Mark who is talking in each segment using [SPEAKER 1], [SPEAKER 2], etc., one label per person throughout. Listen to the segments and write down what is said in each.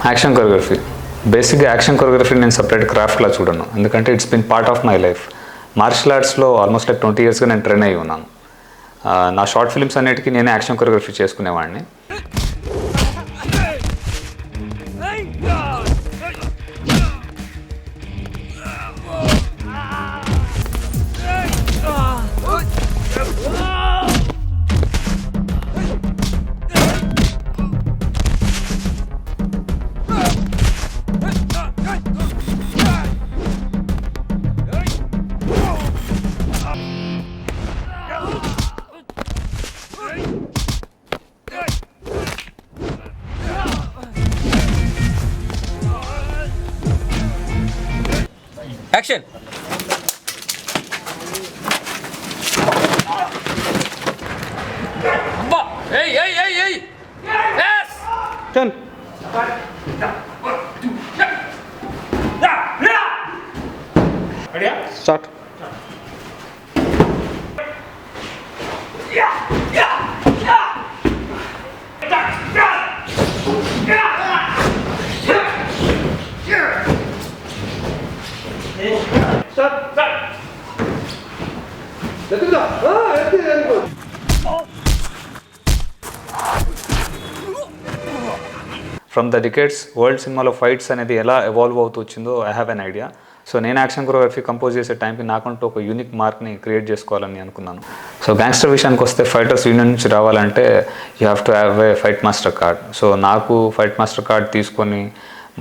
[SPEAKER 1] Action choreography బేసిక్గా action choreography నేను separate క్రాఫ్ట్లా చూడను, ఎందుకంటే it's been part of my life. Martial ఆర్ట్స్లో ఆల్మోస్ట్ లైక్ 20 yearsగా నేను ట్రైన్ అయ్యి ఉన్నాను. నా షార్ట్ ఫిల్మ్స్ అన్నిటికీ నేనే యాక్షన్ కొరియోగ్రఫీ చేసుకునేవాడిని.
[SPEAKER 2] Action! Hey, hey, hey, hey! Yes!
[SPEAKER 3] Turn. Start.
[SPEAKER 1] From the decades world సినిమాలో ఫైట్స్ అనేది ఎలా ఎవాల్వ్ అవుతూ వచ్చిందో I have an idea. So నేను యాక్షన్ కొరియోగ్రఫీ కంపోజ్ చేసే టైంకి నాకంటూ ఒక యూనిక్ మార్క్ని క్రియేట్ చేసుకోవాలని అనుకున్నాను. సో గ్యాంగ్స్టర్ విషయానికి వస్తే ఫైటర్స్ యూనియన్ నుంచి రావాలంటే you have to have a fight master card. So నాకు ఫైట్ మాస్టర్ కార్డ్ తీసుకొని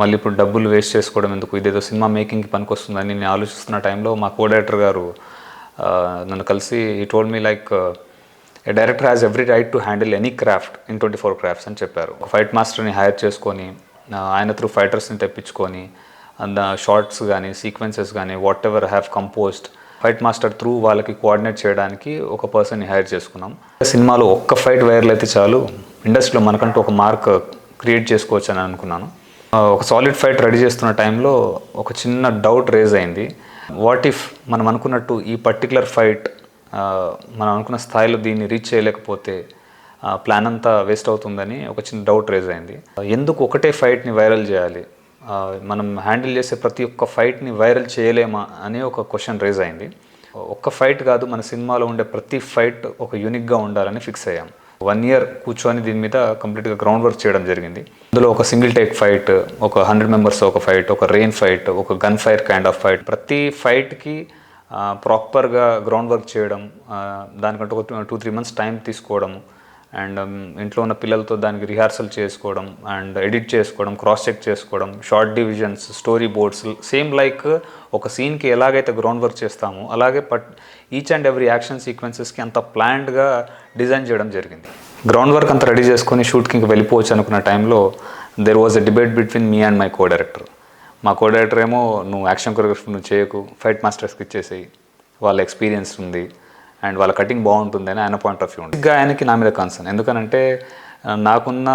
[SPEAKER 1] మళ్ళీ ఇప్పుడు డబ్బులు వేస్ట్ చేసుకోవడం ఎందుకు, ఇదేదో సినిమా మేకింగ్కి పనికొస్తుందని నేను ఆలోచిస్తున్న టైంలో మా కో డైరెక్టర్ గారు నన్ను కలిసి ఈ told me like A director has every right to handle any craft in 24 crafts అని చెప్పారు. ఒక ఫైట్ మాస్టర్ని హైర్ చేసుకొని ఆయన త్రూ ఫైటర్స్ని తెప్పించుకొని షార్ట్స్ కానీ సీక్వెన్సెస్ కానీ what ever have composed fight master through వాళ్ళకి కోఆర్డినేట్ చేయడానికి ఒక పర్సన్ని హైర్ చేసుకున్నాం. సినిమాలో ఒక్క ఫైట్ వైరల్ అయితే చాలు, ఇండస్ట్రీలో మనకంటూ ఒక మార్క్ క్రియేట్ చేసుకోవచ్చు అని అనుకున్నాను. ఒక సాలిడ్ ఫైట్ రెడీ చేస్తున్న టైంలో ఒక చిన్న డౌట్ రేజ్ అయింది. వాట్ ఇఫ్ మనం అనుకున్నట్టు ఈ పర్టికులర్ ఫైట్ మనం అనుకున్న స్థాయిలో దీన్ని రీచ్ చేయలేకపోతే ప్లాన్ అంతా వేస్ట్ అవుతుందని ఒక చిన్న డౌట్ రేజ్ అయింది. ఎందుకు ఒకటే ఫైట్ని వైరల్ చేయాలి, మనం హ్యాండిల్ చేసే ప్రతి ఒక్క ఫైట్ని వైరల్ చేయలేమా అనే ఒక క్వశ్చన్ రేజ్ అయింది. ఒక్క ఫైట్ కాదు, మన సినిమాలో ఉండే ప్రతి ఫైట్ ఒక యూనిక్గా ఉండాలని ఫిక్స్ అయ్యాం. 1 year కూర్చొని దీని మీద కంప్లీట్గా గ్రౌండ్ వర్క్ చేయడం జరిగింది. అందులో ఒక సింగిల్ టేక్ ఫైట్, ఒక 100 members ఒక ఫైట్, ఒక రెయిన్ ఫైట్, ఒక gun fire kind of fight, ప్రతి ఫైట్కి ప్రాపర్గా గ్రౌండ్ వర్క్ చేయడం, దానికంటే ఒక 2-3 months టైం తీసుకోవడం, అండ్ ఇంట్లో ఉన్న పిల్లలతో దానికి రిహార్సల్ చేసుకోవడం, అండ్ ఎడిట్ చేసుకోవడం, క్రాస్ చెక్ చేసుకోవడం, short divisions, story boards, same like ఒక సీన్కి ఎలాగైతే గ్రౌండ్ వర్క్ చేస్తామో అలాగే ఈచ్ అండ్ ఎవ్రీ యాక్షన్ సీక్వెన్సెస్కి అంత ప్లాన్డ్గా డిజైన్ చేయడం జరిగింది. గ్రౌండ్ వర్క్ అంతా రెడీ చేసుకొని షూట్కి ఇంకా వెళ్ళిపోవచ్చు అనుకున్న టైంలో there was a debate between me and my co director. మా కో డైరెక్టర్ ఏమో నువ్వు యాక్షన్ కొరియోగ్రఫీ నువ్వు చేయకు, ఫైట్ మాస్టర్స్కి ఇచ్చేసేయి, వాళ్ళ ఎక్స్పీరియన్స్ ఉంది అండ్ వాళ్ళ కటింగ్ బాగుంటుంది అని ఆయన పాయింట్ ఆఫ్ వ్యూ ఉంది. ఇంకా ఆయనకి నా మీద కన్సర్న్, ఎందుకనంటే నాకున్న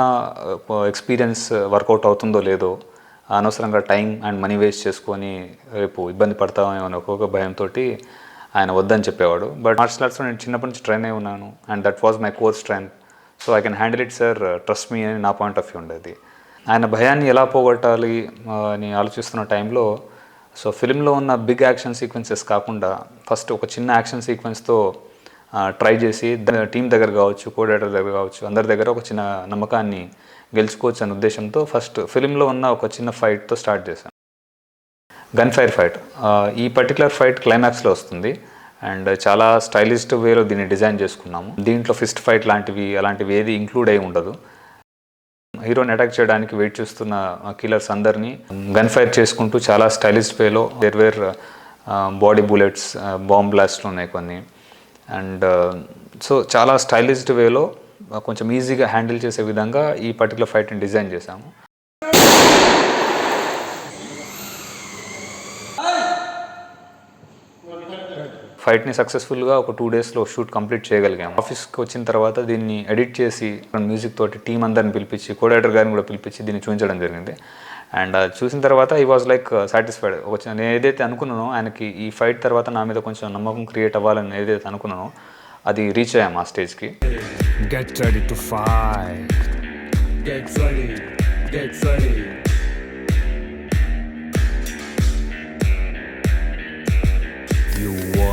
[SPEAKER 1] ఎక్స్పీరియన్స్ వర్కౌట్ అవుతుందో లేదో, అనవసరంగా టైం అండ్ మనీ వేస్ట్ చేసుకొని రేపు ఇబ్బంది పడతామేమో అని ఒక్కొక్క భయంతో ఆయన వద్దని చెప్పేవాడు. బట్ మార్షల్ ఆర్ట్స్లో నేను చిన్నప్పటి నుంచి ట్రైన్ అయి ఉన్నాను and that was my core strength. So I can handle it sir, trust me అని నా పాయింట్ ఆఫ్ వ్యూ ఉండేది. ఆయన భయాన్ని ఎలా పోగొట్టాలి అని ఆలోచిస్తున్న టైంలో సో ఫిలింలో ఉన్న బిగ్ యాక్షన్ సీక్వెన్సెస్ కాకుండా ఫస్ట్ ఒక చిన్న యాక్షన్ సీక్వెన్స్తో ట్రై చేసి టీం దగ్గర కావచ్చు, కో డైరెక్టర్ దగ్గర కావచ్చు, అందరి దగ్గర ఒక చిన్న నమ్మకాన్ని గెలుచుకోవచ్చు అనే ఉద్దేశంతో ఫస్ట్ ఫిలింలో ఉన్న ఒక చిన్న ఫైట్తో స్టార్ట్ చేశాను. Gun fire fight. ఈ పర్టికులర్ ఫైట్ క్లైమాక్స్లో వస్తుంది అండ్ చాలా స్టైలిష్డ్ వేలో దీన్ని డిజైన్ చేసుకున్నాము. దీంట్లో ఫిస్ట్ ఫైట్ అలాంటివి ఏది ఇంక్లూడ్ అయి ఉండదు. హీరోని అటాక్ చేయడానికి వెయిట్ చేస్తున్న కిల్లర్స్ అందరినీ గన్ ఫైర్ చేసుకుంటూ చాలా స్టైలిష్ వేలో వేర్ బాడీ బుల్లెట్స్, బాంబ్ బ్లాస్ట్లు ఉన్నాయి కొన్ని, అండ్ సో చాలా స్టైలిష్డ్ వేలో కొంచెం ఈజీగా హ్యాండిల్ చేసే విధంగా ఈ పర్టికులర్ ఫైట్ని డిజైన్ చేశాము. ఫైట్ని సక్సెస్ఫుల్గా ఒక 2 daysలో షూట్ కంప్లీట్ చేయగలిగాము. ఆఫీస్కి వచ్చిన తర్వాత దీన్ని ఎడిట్ చేసి మ్యూజిక్ తోటి టీం అందరిని పిలిపించి, కో డైరెక్టర్ గారిని కూడా పిలిపించి దీన్ని చూపించడం జరిగింది. అండ్ చూసిన తర్వాత ఈ వాజ్ లైక్ సాటిస్ఫైడ్. నేను ఏదైతే అనుకున్నానో ఆయనకి ఈ ఫైట్ తర్వాత నా మీద కొంచెం నమ్మకం క్రియేట్ అవ్వాలని ఏదైతే అనుకున్నానో అది రీచ్ అయ్యాము ఆ స్టేజ్కి.
[SPEAKER 4] Get ready to fight. Get ready. Get ready.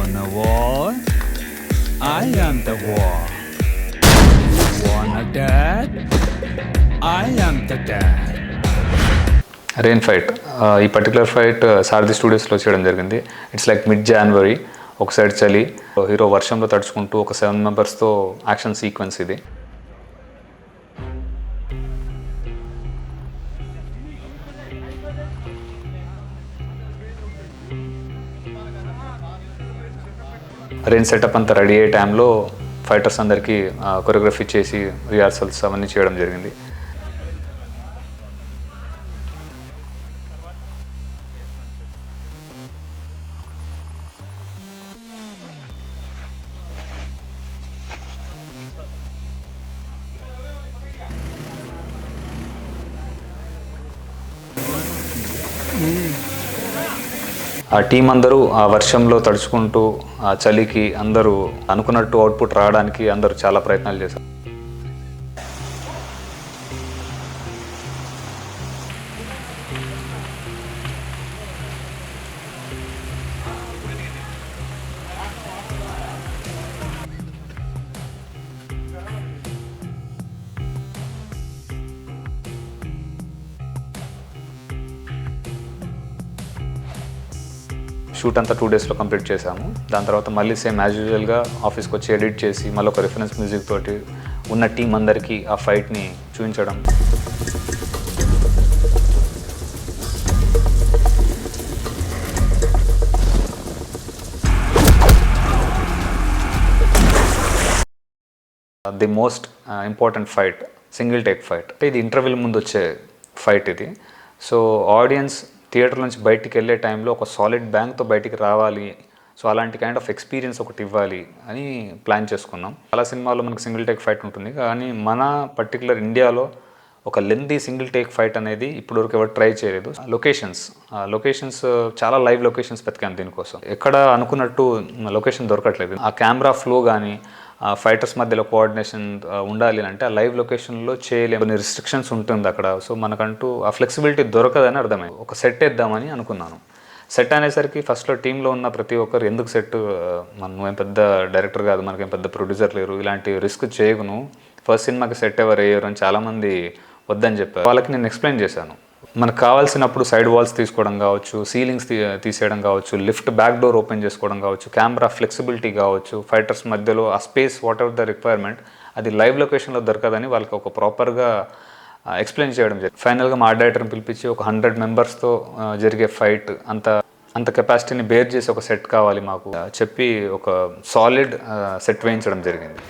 [SPEAKER 3] wanna war? I am the war. Wanna dad? I am the dad.
[SPEAKER 1] Rain fight, ఈ పర్టికులర్ ఫైట్ సారథి స్టూడియోస్లో చేయడం జరిగింది. ఇట్స్ లైక్ మిడ్ జనవరి, ఒక సైడ్ చలి, హీరో వర్షంలో తడుచుకుంటూ ఒక 7 మెంబర్స్తో యాక్షన్ సీక్వెన్స్ ఇది. Rain setup అంతా రెడీ అయ్యే టైంలో ఫైటర్స్ అందరికీ కొరియోగ్రఫీ చేసి రిహార్సల్స్ అవన్నీ చేయడం జరిగింది. ఆ టీం అందరూ ఆ వర్షంలో తడుచుకుంటూ ఆ చలికి అందరూ అనుకున్నట్టు అవుట్పుట్ రావడానికి అందరూ చాలా ప్రయత్నాలు చేశారు. షూట్ అంతా 2 డేస్లో కంప్లీట్ చేశాము. దాని తర్వాత మళ్ళీ సేమ్ యాజ్ యూజువల్గా ఆఫీస్కి వచ్చి ఎడిట్ చేసి మళ్ళీ ఒక రిఫరెన్స్ మ్యూజిక్ తోటి ఉన్న టీం అందరికీ ఆ ఫైట్ని చూపించడం. The most important fight single take fight. ఇది ఇంటర్వ్యూల ముందు వచ్చే ఫైట్ ఇది. సో ఆడియన్స్ థియేటర్ నుంచి బయటికి వెళ్ళే టైంలో ఒక సాలిడ్ బ్యాంక్తో బయటికి రావాలి, సో అలాంటి కైండ్ ఆఫ్ ఎక్స్పీరియన్స్ ఒకటి ఇవ్వాలి అని ప్లాన్ చేసుకున్నాం. చాలా సినిమాల్లో మనకు సింగిల్ టేక్ ఫైట్ ఉంటుంది, కానీ మన పర్టికులర్ ఇండియాలో ఒక లెంతీ సింగిల్ టేక్ ఫైట్ అనేది ఇప్పటివరకు ఎవరు ట్రై చేయలేదు. లొకేషన్స్ చాలా లైవ్ లొకేషన్స్ వెతికాను దీనికోసం. ఎక్కడ అనుకున్నట్టు లొకేషన్ దొరకట్లేదు. ఆ కెమెరా ఫ్లో కానీ ఫైటర్స్ మధ్యలో కోఆర్డినేషన్ ఉండాలి అంటే ఆ లైవ్ లొకేషన్లో చేయలేము, కొన్ని రిస్ట్రిక్షన్స్ ఉంటుంది అక్కడ. సో మనకంటూ ఆ ఫ్లెక్సిబిలిటీ దొరకదని అర్థమైంది. ఒక సెట్ వేద్దామని అనుకున్నాను. సెట్ అనేసరికి ఫస్ట్లో టీంలో ఉన్న ప్రతి ఒక్కరు ఎందుకు సెట్, నువ్వేం పెద్ద డైరెక్టర్ కాదు, మనకేం పెద్ద ప్రొడ్యూసర్ లేరు, ఇలాంటి రిస్క్ చేయకును, ఫస్ట్ సినిమాకి సెట్ ఎవరు వేయరు అని చాలామంది వద్దని చెప్పారు. వాళ్ళకి నేను ఎక్స్ప్లెయిన్ చేశాను. మనకు కావాల్సినప్పుడు సైడ్ వాల్స్ తీసుకోవడం కావచ్చు, సీలింగ్స్ తీసేయడం కావచ్చు, లిఫ్ట్ బ్యాక్ డోర్ ఓపెన్ చేసుకోవడం కావచ్చు, కెమెరా ఫ్లెక్సిబిలిటీ కావచ్చు, ఫైటర్స్ మధ్యలో ఆ space what ever the requirement అది లైవ్ లొకేషన్లో దొరకదని వాళ్ళకి ఒక ప్రాపర్గా ఎక్స్ప్లెయిన్ చేయడం జరిగింది. ఫైనల్గా మా డైరెక్టర్ని పిలిపించి ఒక 100 మెంబర్స్తో జరిగే ఫైట్ అంత కెపాసిటీని బేర్ చేసి ఒక సెట్ కావాలి మాకు చెప్పి ఒక సాలిడ్ సెట్ వేయించడం జరిగింది.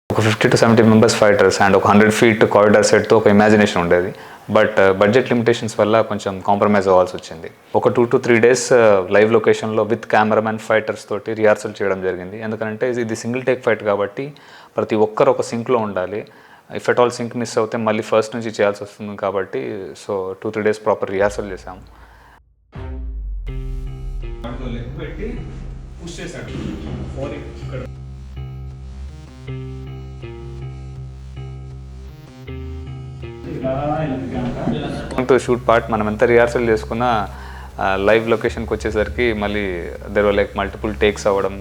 [SPEAKER 1] ఒక 50 to 70 మెంబర్స్ ఫైటర్స్ అండ్ ఒక 100 feet కారిడార్ సెట్తో ఒక ఇమాజినేషన్ ఉండేది. బట్ బడ్జెట్ లిమిటేషన్స్ వల్ల కొంచెం కాంప్రమైజ్ అవ్వాల్సి వచ్చింది. ఒక 2 to 3 days లైవ్ లొకేషన్లో విత్ కెమెరామెన్ ఫైటర్స్ తోటి రిహార్సల్ చేయడం జరిగింది. ఎందుకంటే ఇది సింగిల్ టేక్ ఫైట్ కాబట్టి ప్రతి ఒక్కరు ఒక సింక్లో ఉండాలి. If at all sync miss అవుతే మళ్ళీ ఫస్ట్ నుంచి చేయాల్సి వస్తుంది కాబట్టి సో 2-3 days ప్రాపర్ రిహార్సల్ చేసాము. టు షూట్ పార్ట్ మనం ఎంత రిహార్సల్ చేసుకున్నా లైవ్ లొకేషన్కి వచ్చేసరికి మళ్ళీ there were like multiple takes అవ్వడం.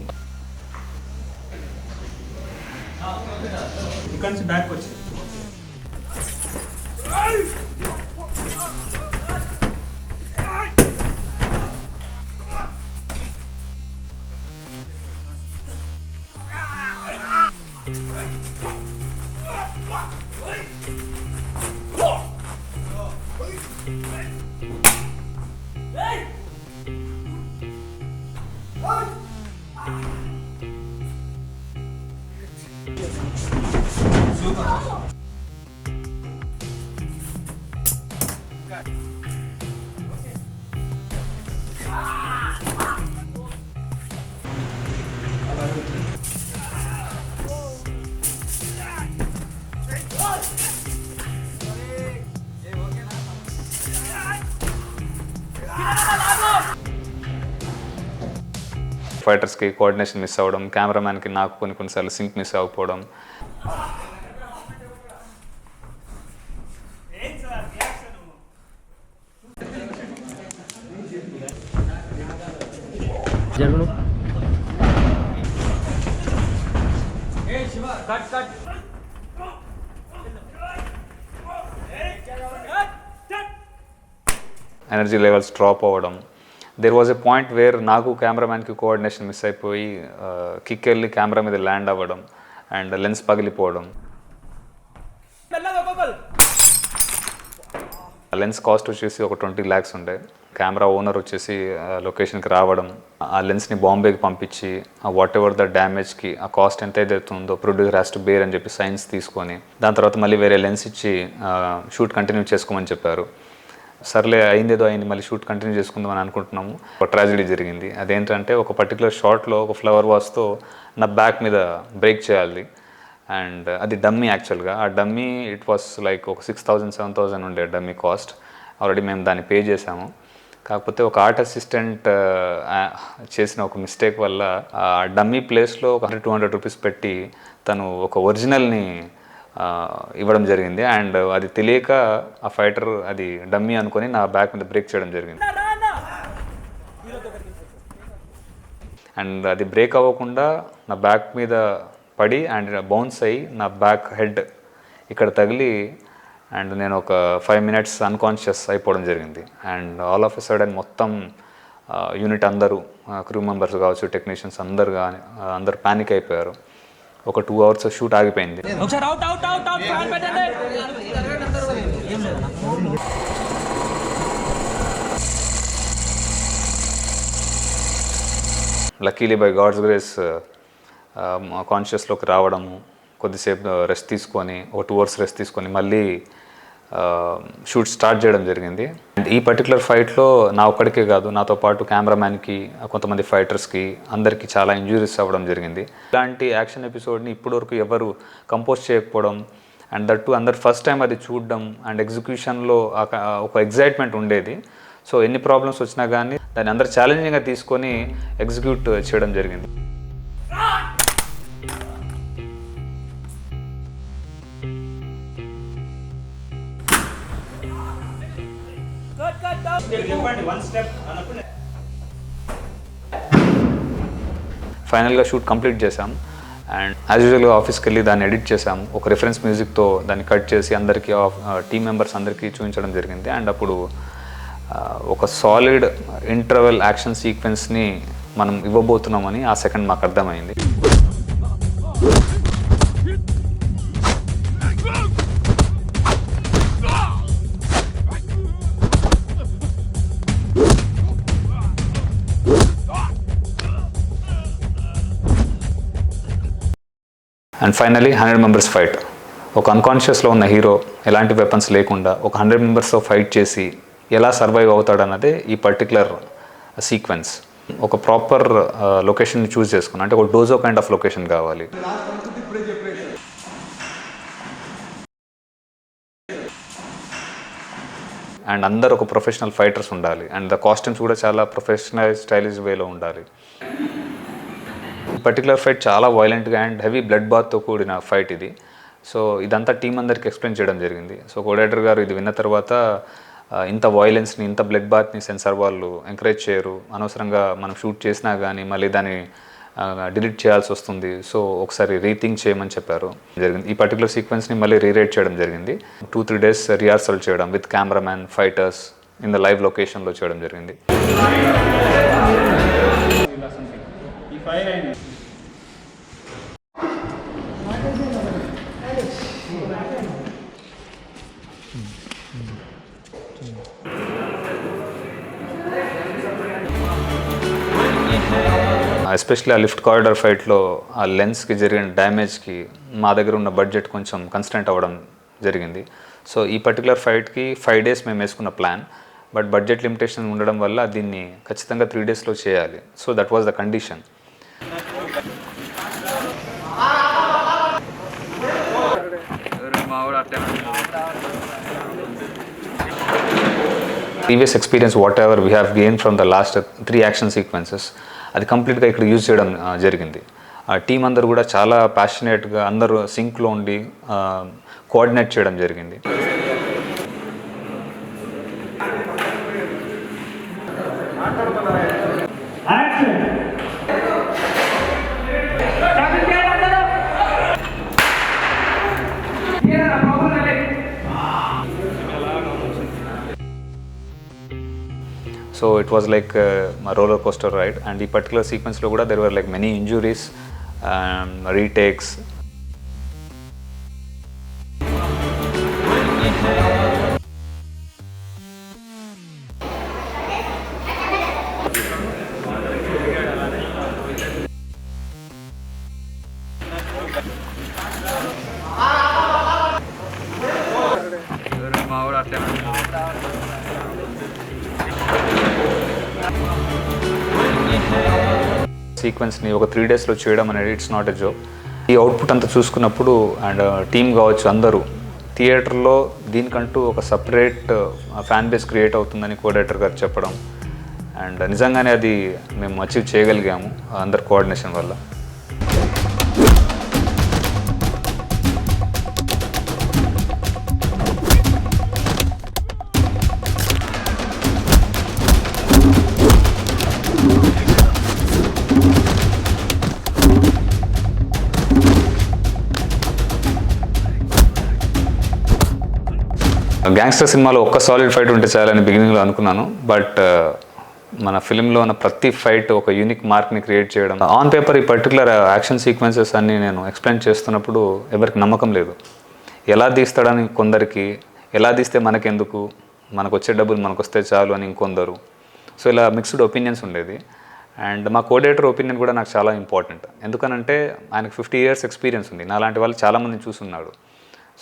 [SPEAKER 1] ఫైటర్స్కి కోఆర్డినేషన్ మిస్ అవ్వడం, కెమెరామ్యాన్కి నాకు కొన్నిసార్లు సింక్ మిస్ అవ్వకపోవడం. ఎనర్జీ లెవెల్స్ డ్రాప్ అవ్వడం. There was a point where నాకు కెమెరామ్యాన్కి కోఆర్డినేషన్ మిస్ అయిపోయి కిక్ వెళ్ళి కెమెరా మీద ల్యాండ్ అవ్వడం అండ్ లెన్స్ పగిలిపోవడం. లెన్స్ కాస్ట్ వచ్చేసి ఒక 20 lakhs ఉండే. కెమెరా ఓనర్ వచ్చేసి లొకేషన్కి రావడం, ఆ లెన్స్ని బాంబేకి పంపించి వాట్ ఎవర్ ద డ్యామేజ్కి ఆ కాస్ట్ ఎంత ఏదైతే ఉందో ప్రొడ్యూసర్ హ్యాస్ టు బేర్ అని చెప్పి సైన్స్ తీసుకొని దాని తర్వాత మళ్ళీ వేరే లెన్స్ ఇచ్చి షూట్ కంటిన్యూ చేసుకోమని చెప్పారు. సర్లే అయిందేదో అయింది, మళ్ళీ షూట్ కంటిన్యూ చేసుకుందామని అనుకుంటున్నాము. ఒక ట్రాజడీ జరిగింది. అదేంటంటే ఒక పర్టికులర్ షాట్లో ఒక ఫ్లవర్ వాస్తో నా బ్యాక్ మీద బ్రేక్ చేయాలి అండ్ అది డమ్మీ. యాక్చువల్గా ఆ డమ్మీ ఇట్ వాస్ లైక్ ఒక 6,000 7,000 ఉండే డమ్మీ కాస్ట్. ఆల్రెడీ మేము దాన్ని పే చేసాము. కాకపోతే ఒక ఆర్ట్ అసిస్టెంట్ చేసిన ఒక మిస్టేక్ వల్ల ఆ డమ్మీ ప్లేస్లో ఒక 100-200 రూపీస్ పెట్టి తను ఒక ఒరిజినల్ని ఇవ్వడం జరిగింది. అండ్ అది తెలియక ఆ ఫైటర్ అది డమ్మీ అనుకొని నా బ్యాక్ మీద బ్రేక్ చేయడం జరిగింది. అండ్ అది బ్రేక్ అవ్వకుండా నా బ్యాక్ మీద పడి అండ్ బౌన్స్ అయ్యి నా బ్యాక్ హెడ్ ఇక్కడ తగిలి అండ్ నేను ఒక 5 minutes అన్కాన్షియస్ అయిపోవడం జరిగింది. And all of a sudden మొత్తం యూనిట్ అందరూ క్రూ మెంబర్స్ కావచ్చు, టెక్నీషియన్స్ అందరూ ప్యానిక్ అయిపోయారు. ఒక 2 hours షూట్ ఆగిపోయింది. లక్కీలీ బై గాడ్స్ గ్రేస్ కాన్షియస్లోకి రావడము, కొద్దిసేపు రెస్ట్ తీసుకొని ఒక 2 hours రెస్ట్ తీసుకొని మళ్ళీ షూట్ స్టార్ట్ చేయడం జరిగింది. అండ్ ఈ పర్టికులర్ ఫైట్లో నా ఒక్కడికే కాదు, నాతో పాటు కెమెరామ్యాన్కి, కొంతమంది ఫైటర్స్కి అందరికీ చాలా ఇంజురీస్ అవ్వడం జరిగింది. ఇలాంటి యాక్షన్ ఎపిసోడ్ని ఇప్పటివరకు ఎవరు కంపోజ్ చేయకపోవడం అండ్ దట్టు అందరు ఫస్ట్ టైం అది చూడడం అండ్ ఎగ్జిక్యూషన్లో ఒక ఎగ్జైట్మెంట్ ఉండేది. సో ఎన్ని ప్రాబ్లమ్స్ వచ్చినా కానీ దాన్ని అందరు ఛాలెంజింగ్గా తీసుకొని ఎగ్జిక్యూట్ చేయడం జరిగింది. ఫైనల్గా షూట్ కంప్లీట్ చేసాం అండ్ యాజ్ యూజువల్గా ఆఫీస్కి వెళ్ళి దాన్ని ఎడిట్ చేసాం. ఒక రిఫరెన్స్ మ్యూజిక్తో దాన్ని కట్ చేసి అందరికీ టీమ్ మెంబర్స్ అందరికీ చూపించడం జరిగింది. అండ్ అప్పుడు ఒక సాలిడ్ ఇంటర్వెల్ యాక్షన్ సీక్వెన్స్ని మనం ఇవ్వబోతున్నామని ఆ సెకండ్ మాకు అర్థమైంది. And finally 100 members fight. ఒక అన్కాన్షియస్లో ఉన్న హీరో ఎలాంటి వెపన్స్ లేకుండా ఒక 100 members ఫైట్ చేసి ఎలా సర్వైవ్ అవుతాడన్నదే ఈ పర్టికులర్ సీక్వెన్స్. ఒక ప్రాపర్ లొకేషన్ని చూస్ చేసుకున్నాను, అంటే ఒక డోజో కైండ్ ఆఫ్ లొకేషన్ కావాలి. అండ్ అందరు ఒక ప్రొఫెషనల్ ఫైటర్స్ ఉండాలి అండ్ ద కాస్ట్యూమ్స్ కూడా చాలా ప్రొఫెషనల్ స్టైలిష్ వేలో ఉండాలి. పర్టికులర్ ఫైట్ చాలా వైలెంట్గా అండ్ హెవీ బ్లడ్ బాత్తో కూడిన ఫైట్ ఇది. సో ఇదంతా టీం అందరికి ఎక్స్ప్లెయిన్ చేయడం జరిగింది. సో కోఆర్డినేటర్ గారు ఇది విన్న తర్వాత ఇంత వైలెన్స్ని, ఇంత బ్లడ్ బాత్ని సెన్సార్ వాళ్ళు ఎంకరేజ్ చేయరు, అనవసరంగా మనం షూట్ చేసినా కానీ మళ్ళీ దాన్ని డిలీట్ చేయాల్సి వస్తుంది, సో ఒకసారి రీథింక్ చేయమని చెప్పారు జరిగింది. ఈ పర్టికులర్ సీక్వెన్స్ని మళ్ళీ రీరైట్ చేయడం జరిగింది. 2-3 days రిహార్సల్ చేయడం with cameraman, fighters in the live లొకేషన్లో చేయడం జరిగింది. ఎస్పెషల్లీ ఆ లిఫ్ట్ కారిడార్ ఫైట్లో ఆ లెన్స్కి జరిగిన డ్యామేజ్కి మా దగ్గర ఉన్న బడ్జెట్ కొంచెం కన్స్టెంట్ అవ్వడం జరిగింది. సో ఈ పర్టికులర్ ఫైట్కి 5 days మేము వేసుకున్న ప్లాన్, బట్ బడ్జెట్ లిమిటేషన్ ఉండడం వల్ల దీన్ని ఖచ్చితంగా 3 daysలో చేయాలి. So that was the condition. Previous experience what ever we have gain from the last 3 action sequences అది కంప్లీట్గా ఇక్కడ యూజ్ చేయడం జరిగింది. ఆ టీం అందరూ కూడా చాలా ప్యాషనేట్గా అందరూ సింక్లో ఉండి కోఆర్డినేట్ చేయడం జరిగింది. It was like roller coaster ride. And ఈ పర్టికులర్ సీక్వెన్స్లో కూడా there were like many injuries, retakes. సీక్వెన్స్ని ఒక 3 daysలో చేయడం అనేది ఇట్స్ నాట్ ఎ జోక్. ఈ అవుట్పుట్ అంతా చూసుకున్నప్పుడు అండ్ టీమ్ కావచ్చు అందరూ థియేటర్లో దీనికంటూ ఒక సపరేట్ ఫ్యాన్ బేస్ క్రియేట్ అవుతుందని కోడైరెక్టర్ గారు చెప్పడం, అండ్ నిజంగానే అది మేము అచీవ్ చేయగలిగాము అందరి కోఆర్డినేషన్ వల్ల. గ్యాంగ్స్టర్ సినిమాలో ఒక్క సాలిడ్ ఫైట్ ఉంటే చాలని బిగినింగ్లో అనుకున్నాను. బట్ మన ఫిలింలో ఉన్న ప్రతి ఫైట్ ఒక యూనిక్ మార్క్ని క్రియేట్ చేయడం. ఆన్ పేపర్ ఈ పర్టికులర్ యాక్షన్ సీక్వెన్సెస్ అన్నీ నేను ఎక్స్ప్లెయిన్ చేస్తున్నప్పుడు ఎవరికి నమ్మకం లేదు. ఎలా తీస్తాడని కొందరికి, ఎలా తీస్తే మనకెందుకు, మనకు వచ్చే డబ్బులు మనకు వస్తే చాలు అని ఇంకొందరు. సో ఇలా మిక్స్డ్ ఒపీనియన్స్ ఉండేది. అండ్ మా కోడైరెక్టర్ ఒపీనియన్ కూడా నాకు చాలా ఇంపార్టెంట్. ఎందుకనంటే ఆయనకు 50 years ఎక్స్పీరియన్స్ ఉంది. నాలాంటి వాళ్ళు చాలామంది చూస్తున్నాడు.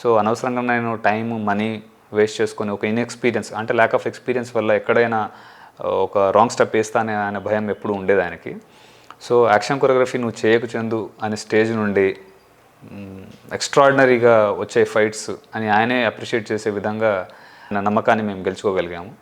[SPEAKER 1] సో అనవసరంగా నేను టైం, మనీ వేస్ట్ చేసుకొని ఒక ఇన్ఎక్స్పీరియన్స్ అంటే ల్యాక్ ఆఫ్ ఎక్స్పీరియన్స్ వల్ల ఎక్కడైనా ఒక రాంగ్ స్టెప్ వేస్తానే అనే భయం ఎప్పుడు ఉండేది ఆయనకి. సో యాక్షన్ కొరియోగ్రఫీ నువ్వు చేయకు చందు అనే స్టేజ్ నుండి ఎక్స్ట్రాడినరీగా వచ్చే ఫైట్స్ అని ఆయనే అప్రిషియేట్ చేసే విధంగా నా నమ్మకాన్ని మేము గెలుచుకోగలిగాము.